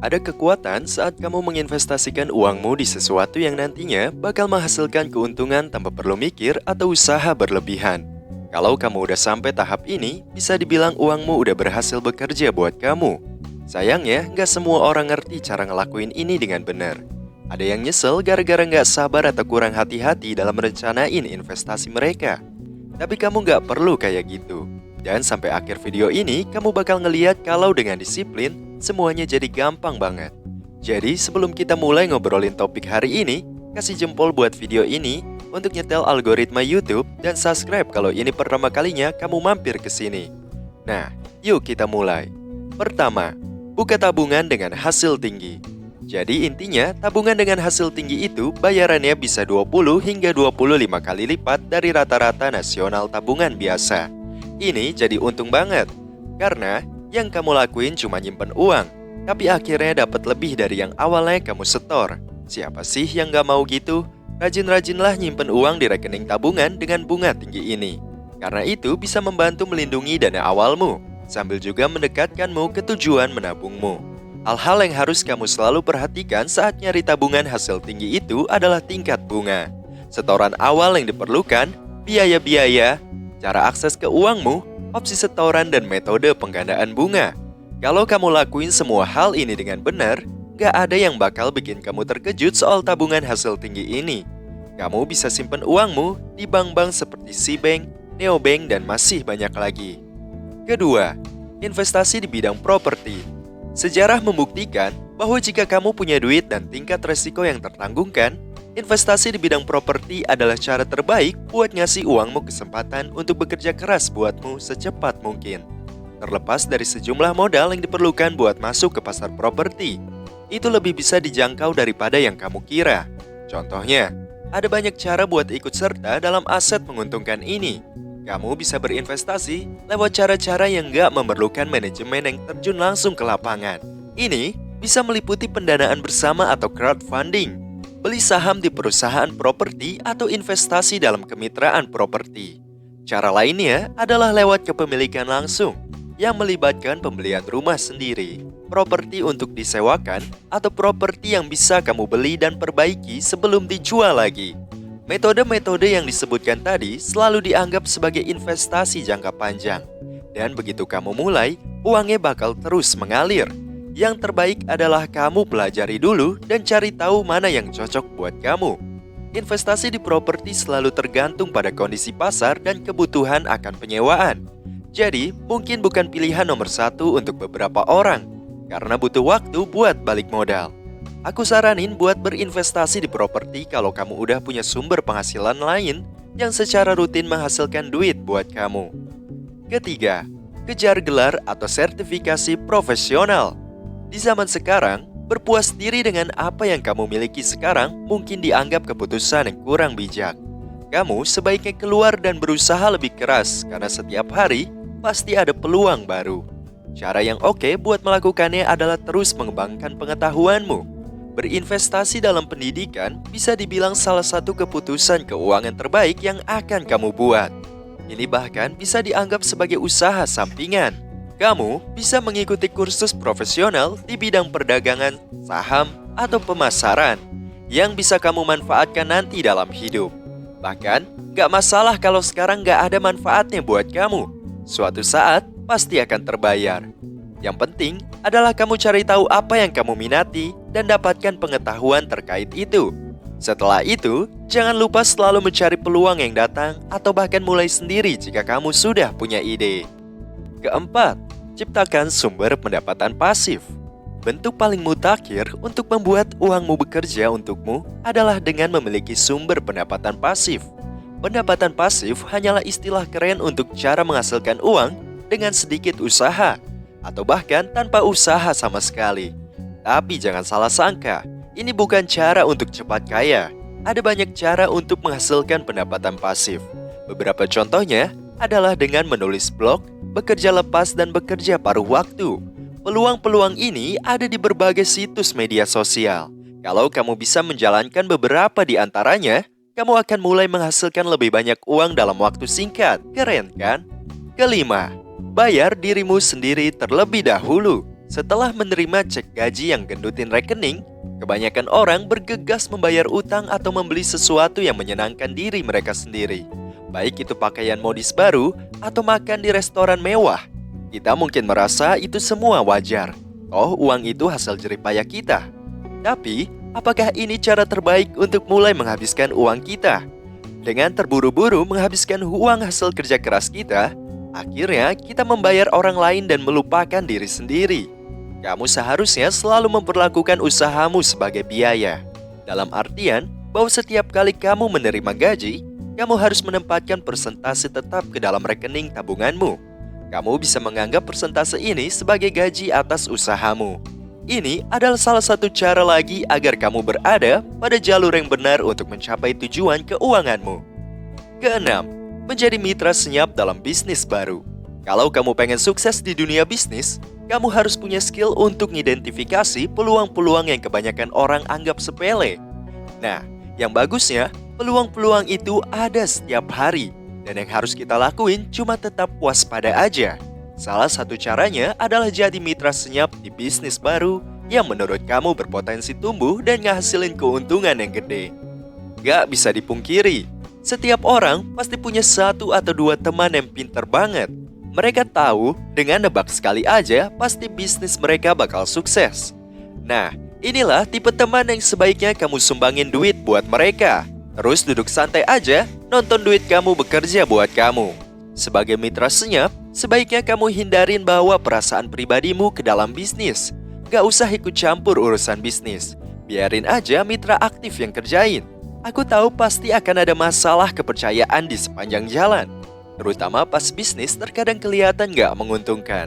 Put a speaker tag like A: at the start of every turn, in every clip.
A: Ada kekuatan saat kamu menginvestasikan uangmu di sesuatu yang nantinya bakal menghasilkan keuntungan tanpa perlu mikir atau usaha berlebihan. Kalau kamu udah sampai tahap ini, bisa dibilang uangmu udah berhasil bekerja buat kamu. Sayangnya, nggak semua orang ngerti cara ngelakuin ini dengan benar. Ada yang nyesel gara-gara nggak sabar atau kurang hati-hati dalam merencanain investasi mereka. Tapi kamu nggak perlu kayak gitu. Dan sampai akhir video ini, kamu bakal ngeliat kalau dengan disiplin, semuanya jadi gampang banget. Jadi sebelum kita mulai ngobrolin topik hari ini, kasih jempol buat video ini untuk nyetel algoritma YouTube dan subscribe kalau ini pertama kalinya kamu mampir ke sini. Nah, yuk kita mulai. Pertama, buka tabungan dengan hasil tinggi. Jadi intinya, tabungan dengan hasil tinggi itu bayarannya bisa 20 hingga 25 kali lipat dari rata-rata nasional tabungan biasa. Ini jadi untung banget, karena yang kamu lakuin cuma nyimpen uang, tapi akhirnya dapat lebih dari yang awalnya kamu setor. Siapa sih yang gak mau gitu? Rajin-rajinlah nyimpen uang di rekening tabungan dengan bunga tinggi ini. Karena itu bisa membantu melindungi dana awalmu, sambil juga mendekatkanmu ke tujuan menabungmu. Hal-hal yang harus kamu selalu perhatikan saat nyari tabungan hasil tinggi itu adalah tingkat bunga, setoran awal yang diperlukan, biaya-biaya, cara akses ke uangmu, opsi setoran, dan metode penggandaan bunga. Kalau kamu lakuin semua hal ini dengan benar, gak ada yang bakal bikin kamu terkejut soal tabungan hasil tinggi ini. Kamu bisa simpen uangmu di bank-bank seperti Cbank, Neobank, dan masih banyak lagi. Kedua, investasi di bidang properti. Sejarah membuktikan bahwa jika kamu punya duit dan tingkat resiko yang tertanggungkan, investasi di bidang properti adalah cara terbaik buat ngasih uangmu kesempatan untuk bekerja keras buatmu secepat mungkin. Terlepas dari sejumlah modal yang diperlukan buat masuk ke pasar properti, itu lebih bisa dijangkau daripada yang kamu kira. Contohnya, ada banyak cara buat ikut serta dalam aset menguntungkan ini. Kamu bisa berinvestasi lewat cara-cara yang gak memerlukan manajemen yang terjun langsung ke lapangan. Ini bisa meliputi pendanaan bersama atau crowdfunding, beli saham di perusahaan properti atau investasi dalam kemitraan properti. Cara lainnya adalah lewat kepemilikan langsung, yang melibatkan pembelian rumah sendiri, properti untuk disewakan, atau properti yang bisa kamu beli dan perbaiki sebelum dijual lagi. Metode-metode yang disebutkan tadi selalu dianggap sebagai investasi jangka panjang. Dan begitu kamu mulai, uangnya bakal terus mengalir. Yang terbaik adalah kamu pelajari dulu dan cari tahu mana yang cocok buat kamu. Investasi di properti selalu tergantung pada kondisi pasar dan kebutuhan akan penyewaan. Jadi, mungkin bukan pilihan nomor satu untuk beberapa orang, karena butuh waktu buat balik modal. Aku saranin buat berinvestasi di properti kalau kamu udah punya sumber penghasilan lain yang secara rutin menghasilkan duit buat kamu. Ketiga, kejar gelar atau sertifikasi profesional. Di zaman sekarang, berpuas diri dengan apa yang kamu miliki sekarang mungkin dianggap keputusan yang kurang bijak. Kamu sebaiknya keluar dan berusaha lebih keras karena setiap hari pasti ada peluang baru. Cara yang oke buat melakukannya adalah terus mengembangkan pengetahuanmu. Berinvestasi dalam pendidikan bisa dibilang salah satu keputusan keuangan terbaik yang akan kamu buat. Ini bahkan bisa dianggap sebagai usaha sampingan. Kamu bisa mengikuti kursus profesional di bidang perdagangan, saham, atau pemasaran yang bisa kamu manfaatkan nanti dalam hidup. Bahkan, gak masalah kalau sekarang gak ada manfaatnya buat kamu. Suatu saat, pasti akan terbayar. Yang penting adalah kamu cari tahu apa yang kamu minati dan dapatkan pengetahuan terkait itu. Setelah itu, jangan lupa selalu mencari peluang yang datang atau bahkan mulai sendiri jika kamu sudah punya ide. Keempat, ciptakan sumber pendapatan pasif. Bentuk paling mutakhir untuk membuat uangmu bekerja untukmu adalah dengan memiliki sumber pendapatan pasif. Pendapatan pasif hanyalah istilah keren untuk cara menghasilkan uang dengan sedikit usaha, atau bahkan tanpa usaha sama sekali. Tapi jangan salah sangka, ini bukan cara untuk cepat kaya. Ada banyak cara untuk menghasilkan pendapatan pasif. Beberapa contohnya adalah dengan menulis blog, bekerja lepas, dan bekerja paruh waktu. Peluang-peluang ini ada di berbagai situs media sosial. Kalau kamu bisa menjalankan beberapa di antaranya, kamu akan mulai menghasilkan lebih banyak uang dalam waktu singkat. Keren kan? Kelima, bayar dirimu sendiri terlebih dahulu. Setelah menerima cek gaji yang gendutin rekening, kebanyakan orang bergegas membayar utang atau membeli sesuatu yang menyenangkan diri mereka sendiri. Baik itu pakaian modis baru atau makan di restoran mewah. Kita mungkin merasa itu semua wajar. Oh, uang itu hasil jerih payah kita. Tapi, apakah ini cara terbaik untuk mulai menghabiskan uang kita? Dengan terburu-buru menghabiskan uang hasil kerja keras kita, akhirnya kita membayar orang lain dan melupakan diri sendiri. Kamu seharusnya selalu memperlakukan usahamu sebagai biaya. Dalam artian, bahwa setiap kali kamu menerima gaji, kamu harus menempatkan persentase tetap ke dalam rekening tabunganmu. Kamu bisa menganggap persentase ini sebagai gaji atas usahamu. Ini adalah salah satu cara lagi agar kamu berada pada jalur yang benar untuk mencapai tujuan keuanganmu. Keenam, menjadi mitra senyap dalam bisnis baru. Kalau kamu pengen sukses di dunia bisnis, kamu harus punya skill untuk mengidentifikasi peluang-peluang yang kebanyakan orang anggap sepele. Nah, yang bagusnya, peluang-peluang itu ada setiap hari. Dan yang harus kita lakuin cuma tetap waspada aja. Salah satu caranya adalah jadi mitra senyap di bisnis baru yang menurut kamu berpotensi tumbuh dan ngehasilin keuntungan yang gede. Gak bisa dipungkiri, setiap orang pasti punya satu atau dua teman yang pinter banget. Mereka tahu dengan nebak sekali aja pasti bisnis mereka bakal sukses. Nah, inilah tipe teman yang sebaiknya kamu sumbangin duit buat mereka. Terus duduk santai aja, nonton duit kamu bekerja buat kamu. Sebagai mitra senyap, sebaiknya kamu hindarin bawa perasaan pribadimu ke dalam bisnis. Gak usah ikut campur urusan bisnis. Biarin aja mitra aktif yang kerjain. Aku tahu pasti akan ada masalah kepercayaan di sepanjang jalan. Terutama pas bisnis terkadang kelihatan gak menguntungkan.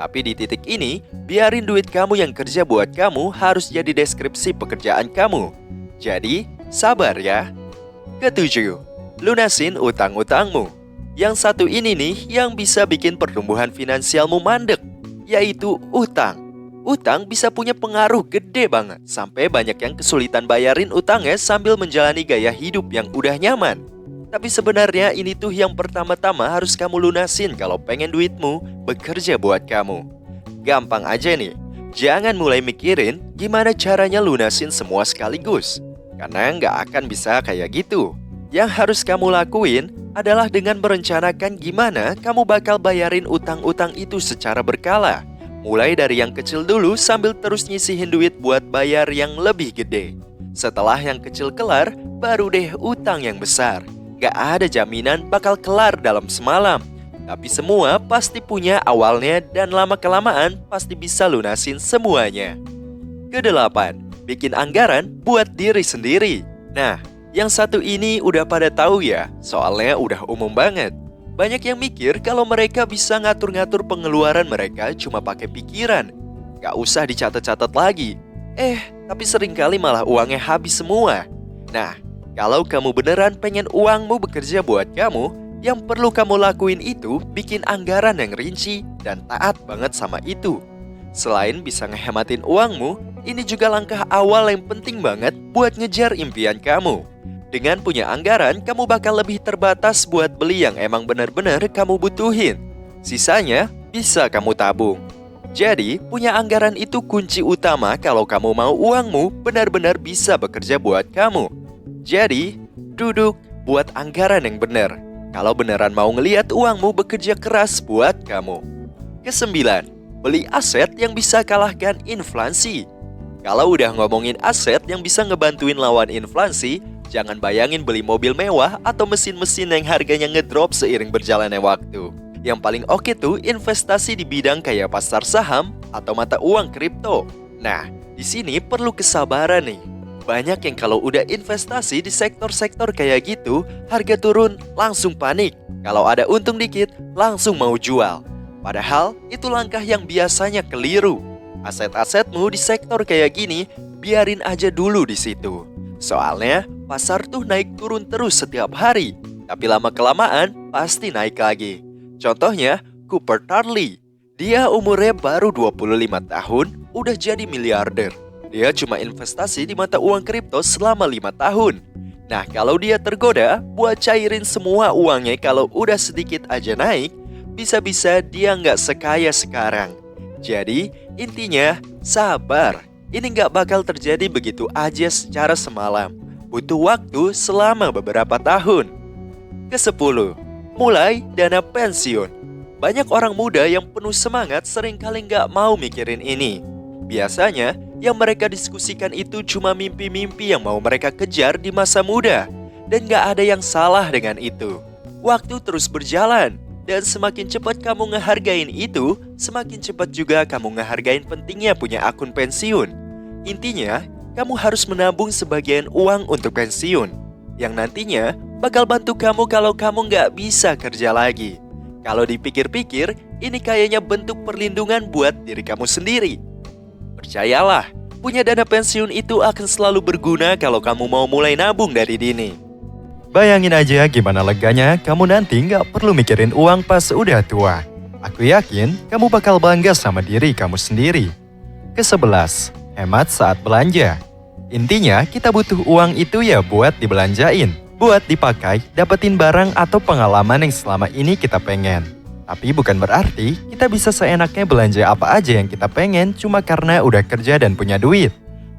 A: Tapi di titik ini, biarin duit kamu yang kerja buat kamu harus jadi deskripsi pekerjaan kamu. Jadi, sabar ya. Ketujuh, lunasin utang-utangmu. Yang satu ini nih yang bisa bikin pertumbuhan finansialmu mandek, yaitu utang. Utang bisa punya pengaruh gede banget, sampai banyak yang kesulitan bayarin utangnya sambil menjalani gaya hidup yang udah nyaman. Tapi sebenarnya ini tuh yang pertama-tama harus kamu lunasin kalau pengen duitmu bekerja buat kamu. Gampang aja nih, jangan mulai mikirin gimana caranya lunasin semua sekaligus. Karena nggak akan bisa kayak gitu. Yang harus kamu lakuin adalah dengan merencanakan gimana kamu bakal bayarin utang-utang itu secara berkala. Mulai dari yang kecil dulu sambil terus nyisihin duit buat bayar yang lebih gede. Setelah yang kecil kelar, baru deh utang yang besar. Gak ada jaminan bakal kelar dalam semalam. Tapi semua pasti punya awalnya dan lama-kelamaan pasti bisa lunasin semuanya. Kedelapan, bikin anggaran buat diri sendiri. Nah, yang satu ini udah pada tahu ya, soalnya udah umum banget. Banyak yang mikir kalau mereka bisa ngatur-ngatur pengeluaran mereka cuma pakai pikiran. Gak usah dicatat-catat lagi. Tapi seringkali malah uangnya habis semua. Nah, kalau kamu beneran pengen uangmu bekerja buat kamu, yang perlu kamu lakuin itu bikin anggaran yang rinci dan taat banget sama itu. Selain bisa ngehematin uangmu, ini juga langkah awal yang penting banget buat ngejar impian kamu. Dengan punya anggaran, kamu bakal lebih terbatas buat beli yang emang benar-benar kamu butuhin. Sisanya bisa kamu tabung. Jadi, punya anggaran itu kunci utama kalau kamu mau uangmu benar-benar bisa bekerja buat kamu. Jadi, duduk buat anggaran yang benar. Kalau beneran mau ngeliat uangmu bekerja keras buat kamu. Kesembilan, beli aset yang bisa kalahkan inflasi. Kalau udah ngomongin aset yang bisa ngebantuin lawan inflasi, jangan bayangin beli mobil mewah atau mesin-mesin yang harganya ngedrop seiring berjalannya waktu. Yang paling oke tuh investasi di bidang kayak pasar saham atau mata uang kripto. Nah, di sini perlu kesabaran nih. Banyak yang kalau udah investasi di sektor-sektor kayak gitu, harga turun langsung panik. Kalau ada untung dikit, langsung mau jual. Padahal itu langkah yang biasanya keliru. Aset-asetmu di sektor kayak gini, biarin aja dulu di situ. Soalnya pasar tuh naik turun terus setiap hari. Tapi lama-kelamaan pasti naik lagi. Contohnya Cooper Tarly. Dia umurnya baru 25 tahun, udah jadi miliarder. Dia cuma investasi di mata uang kripto selama 5 tahun. Nah, kalau dia tergoda buat cairin semua uangnya kalau udah sedikit aja naik, bisa-bisa dia nggak sekaya sekarang. Jadi, intinya sabar. Ini nggak bakal terjadi begitu aja secara semalam. Butuh waktu selama beberapa tahun. Ke-10, mulai dana pensiun. Banyak orang muda yang penuh semangat seringkali nggak mau mikirin ini. Biasanya, yang mereka diskusikan itu cuma mimpi-mimpi yang mau mereka kejar di masa muda. Dan nggak ada yang salah dengan itu. Waktu terus berjalan, dan semakin cepat kamu ngehargain itu, semakin cepat juga kamu ngehargain pentingnya punya akun pensiun. Intinya, kamu harus menabung sebagian uang untuk pensiun, yang nantinya bakal bantu kamu kalau kamu nggak bisa kerja lagi. Kalau dipikir-pikir, ini kayaknya bentuk perlindungan buat diri kamu sendiri. Percayalah, punya dana pensiun itu akan selalu berguna kalau kamu mau mulai nabung dari dini. Bayangin aja gimana leganya kamu nanti nggak perlu mikirin uang pas udah tua. Aku yakin kamu bakal bangga sama diri kamu sendiri. Ke-11, hemat saat belanja. Intinya kita butuh uang itu ya buat dibelanjain, buat dipakai, dapetin barang atau pengalaman yang selama ini kita pengen. Tapi bukan berarti kita bisa seenaknya belanja apa aja yang kita pengen cuma karena udah kerja dan punya duit.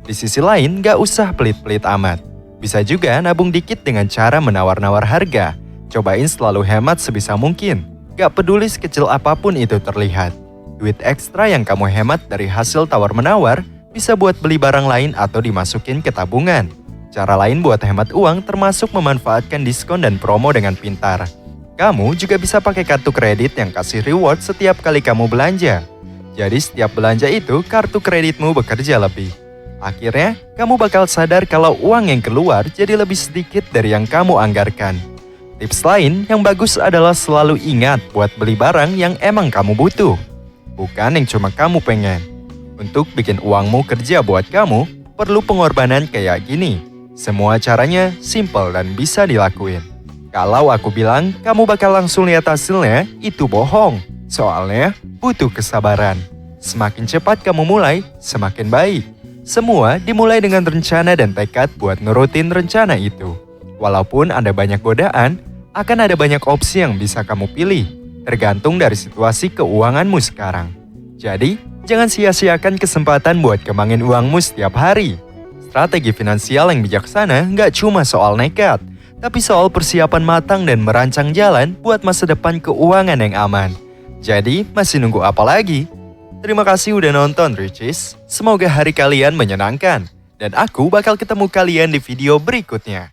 A: Di sisi lain, gak usah pelit-pelit amat. Bisa juga nabung dikit dengan cara menawar-nawar harga. Cobain selalu hemat sebisa mungkin. Gak peduli sekecil apapun itu terlihat. Duit ekstra yang kamu hemat dari hasil tawar-menawar bisa buat beli barang lain atau dimasukin ke tabungan. Cara lain buat hemat uang termasuk memanfaatkan diskon dan promo dengan pintar. Kamu juga bisa pakai kartu kredit yang kasih reward setiap kali kamu belanja. Jadi setiap belanja itu kartu kreditmu bekerja lebih. Akhirnya, kamu bakal sadar kalau uang yang keluar jadi lebih sedikit dari yang kamu anggarkan. Tips lain yang bagus adalah selalu ingat buat beli barang yang emang kamu butuh, bukan yang cuma kamu pengen. Untuk bikin uangmu kerja buat kamu, perlu pengorbanan kayak gini. Semua caranya simple dan bisa dilakuin. Kalau aku bilang kamu bakal langsung lihat hasilnya, itu bohong. Soalnya butuh kesabaran. Semakin cepat kamu mulai, semakin baik. Semua dimulai dengan rencana dan tekad buat nurutin rencana itu. Walaupun ada banyak godaan, akan ada banyak opsi yang bisa kamu pilih, tergantung dari situasi keuanganmu sekarang. Jadi, jangan sia-siakan kesempatan buat kembangin uangmu setiap hari. Strategi finansial yang bijaksana nggak cuma soal nekat, tapi soal persiapan matang dan merancang jalan buat masa depan keuangan yang aman. Jadi, masih nunggu apa lagi? Terima kasih udah nonton, Ricis. Semoga hari kalian menyenangkan. Dan aku bakal ketemu kalian di video berikutnya.